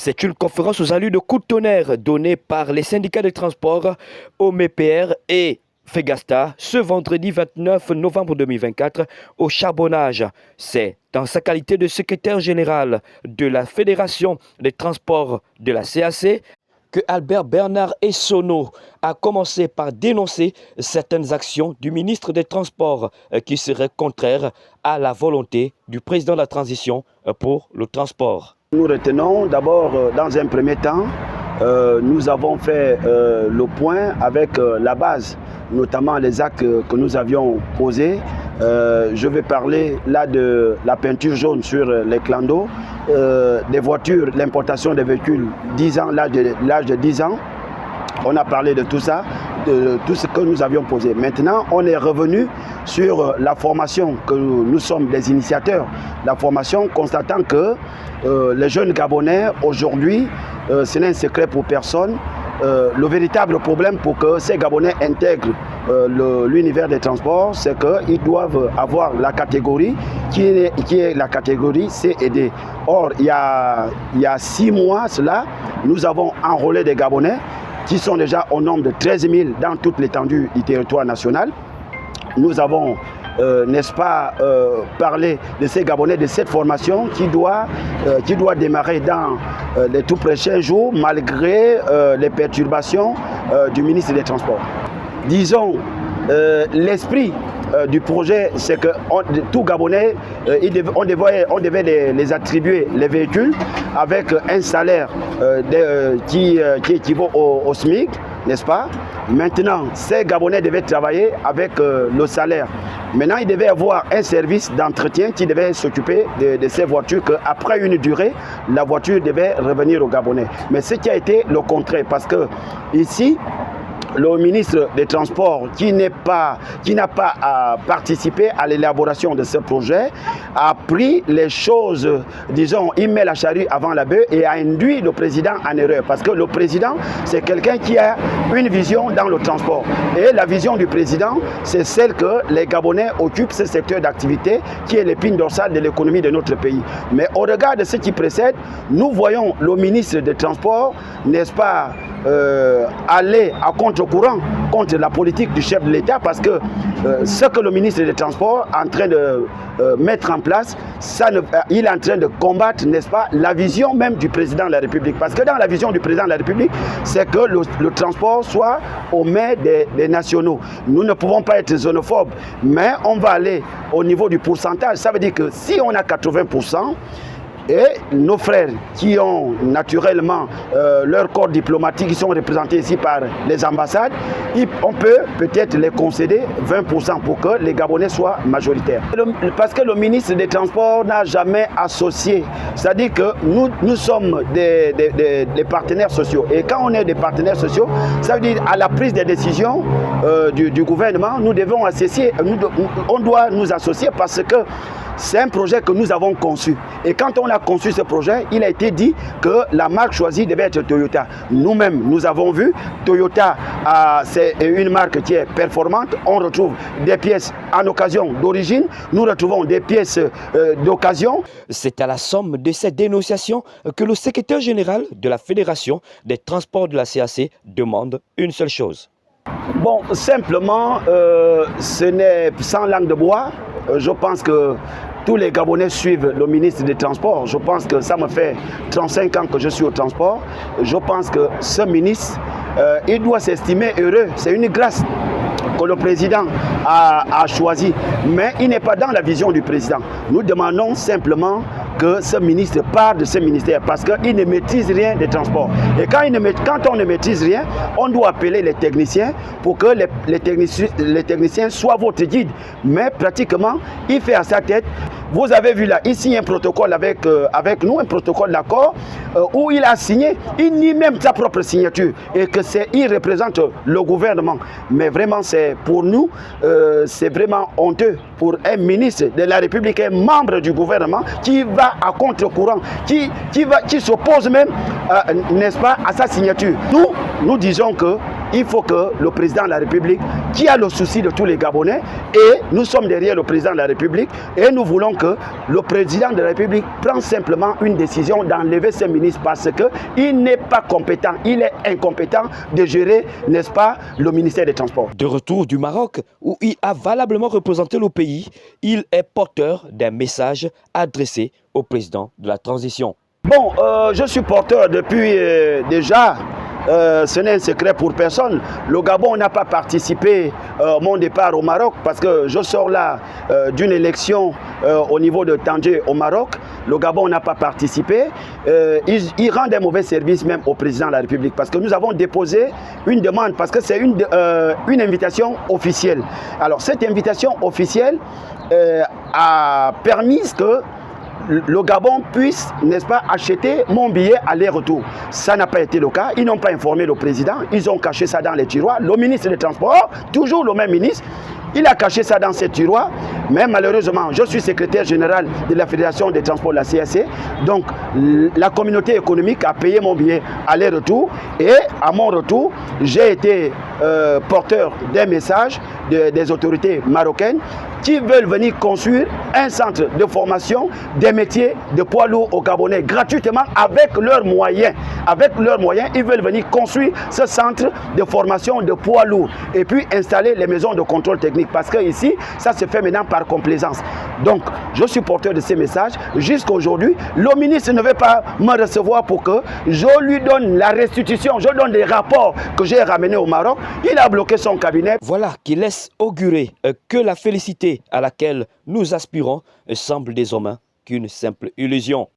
C'est une conférence aux allures de coup de tonnerre donnée par les syndicats de transport OMEPR et Fegasta ce vendredi 29 novembre 2024 au Charbonnage. C'est dans sa qualité de secrétaire général de la Fédération des transports de la CAC que Albert Bernard Essonneau a commencé par dénoncer certaines actions du ministre des Transports qui seraient contraires à la volonté du président de la transition pour le transport. Nous retenons d'abord, dans un premier temps, nous avons fait le point avec la base, notamment les actes que nous avions posés. Je vais parler là de la peinture jaune sur les clandos, des voitures, l'importation des véhicules 10 ans, l'âge de 10 ans. On a parlé de tout ça, de tout ce que nous avions posé. Maintenant, on est revenu sur la formation, que nous sommes des initiateurs. La formation, constatant que les jeunes Gabonais, aujourd'hui, ce n'est un secret pour personne. Le véritable problème pour que ces Gabonais intègrent l'univers des transports, c'est qu'ils doivent avoir la catégorie qui est la catégorie C et D. Or, il y a 6 mois, cela, nous avons enrôlé des Gabonais qui sont déjà au nombre de 13 000 dans toute l'étendue du territoire national. Nous avons, n'est-ce pas, parlé de ces Gabonais, de cette formation qui doit démarrer dans les tout prochains jours, malgré les perturbations du ministre des Transports. Disons, l'esprit du projet, c'est que tout Gabonais, on devait les attribuer les véhicules avec un salaire qui équivaut au SMIC, n'est-ce pas? Maintenant, ces Gabonais devaient travailler avec le salaire. Maintenant, il devait y avoir un service d'entretien qui devait s'occuper de ces voitures, qu'après une durée, la voiture devait revenir aux Gabonais. Mais ce qui a été le contraire, parce que ici, le ministre des Transports, qui n'a pas participé à l'élaboration de ce projet, a pris les choses, disons, il met la charrue avant la bœuf et a induit le président en erreur. Parce que le président, c'est quelqu'un qui a une vision dans le transport. Et la vision du président, c'est celle que les Gabonais occupent ce secteur d'activité qui est l'épine dorsale de l'économie de notre pays. Mais au regard de ce qui précède, nous voyons le ministre des Transports, n'est-ce pas, aller à contre-courant contre la politique du chef de l'État, parce que ce que le ministre des Transports est en train de mettre en place, il est en train de combattre, n'est-ce pas, la vision même du président de la République. Parce que dans la vision du président de la République, c'est que le transport soit au mains des nationaux. Nous ne pouvons pas être xénophobes, mais on va aller au niveau du pourcentage. Ça veut dire que si on a 80%, et nos frères qui ont naturellement leur corps diplomatique, qui sont représentés ici par les ambassades, on peut peut-être les concéder 20% pour que les Gabonais soient majoritaires. Parce que le ministre des Transports n'a jamais associé. C'est-à-dire que nous sommes des partenaires sociaux. Et quand on est des partenaires sociaux, ça veut dire à la prise des décisions du gouvernement, nous devons associer, on doit nous associer parce que c'est un projet que nous avons conçu. Et quand on a conçu ce projet, il a été dit que la marque choisie devait être Toyota. Nous-mêmes, nous avons vu, Toyota, c'est une marque qui est performante. On retrouve des pièces en occasion d'origine, nous retrouvons des pièces d'occasion. C'est à la somme de ces dénonciations que le secrétaire général de la Fédération des transports de la CAC demande une seule chose. Bon, simplement, ce n'est sans langue de bois. Je pense que tous les Gabonais suivent le ministre des Transports. Je pense que ça me fait 35 ans que je suis au transport. Je pense que ce ministre, il doit s'estimer heureux. C'est une grâce que le président a choisi. Mais il n'est pas dans la vision du président. Nous demandons simplement que ce ministre parte de ce ministère parce qu'il ne maîtrise rien des transports. Et quand on ne maîtrise rien, on doit appeler les techniciens pour que les techniciens soient votre guide. Mais pratiquement, il fait à sa tête. Vous avez vu là, ici un protocole avec nous, un protocole d'accord, où il a signé, il nie même sa propre signature et que il représente le gouvernement. Mais vraiment, c'est pour nous, c'est vraiment honteux pour un ministre de la République, un membre du gouvernement qui va à contre-courant, qui s'oppose même, n'est-ce pas, à sa signature. Nous disons que il faut que le président de la République, qui a le souci de tous les Gabonais, et nous sommes derrière le président de la République, et nous voulons que le président de la République prenne simplement une décision d'enlever ce ministre parce qu'il n'est pas compétent, il est incompétent de gérer, n'est-ce pas, le ministère des Transports. De retour du Maroc, où il a valablement représenté le pays, il est porteur d'un message adressé au président de la transition. Bon, je suis porteur depuis déjà, ce n'est un secret pour personne. Le Gabon n'a pas participé à mon départ au Maroc parce que je sors là d'une élection au niveau de Tanger au Maroc. Le Gabon n'a pas participé. Il rend un mauvais service même au président de la République parce que nous avons déposé une demande parce que c'est une invitation officielle. Alors cette invitation officielle a permis que le Gabon puisse, n'est-ce pas, acheter mon billet aller-retour. Ça n'a pas été le cas. Ils n'ont pas informé le président. Ils ont caché ça dans les tiroirs. Le ministre des Transports, toujours le même ministre, il a caché ça dans ses tiroirs. Mais malheureusement, je suis secrétaire général de la Fédération des Transports de la CSC. Donc, la communauté économique a payé mon billet aller-retour. Et à mon retour, j'ai été porteur d'un message des autorités marocaines qui veulent venir construire un centre de formation des métiers de poids lourds au Gabonais gratuitement avec leurs moyens. Avec leurs moyens, ils veulent venir construire ce centre de formation de poids lourds et puis installer les maisons de contrôle technique parce que ici, ça se fait maintenant par complaisance. Donc, je suis porteur de ces messages. Jusqu'à aujourd'hui, le ministre ne veut pas me recevoir pour que je lui donne la restitution, je donne les rapports que j'ai ramenés au Maroc. Il a bloqué son cabinet. Voilà qui laisse augurer que la félicité à laquelle nous aspirons semble désormais qu'une simple illusion.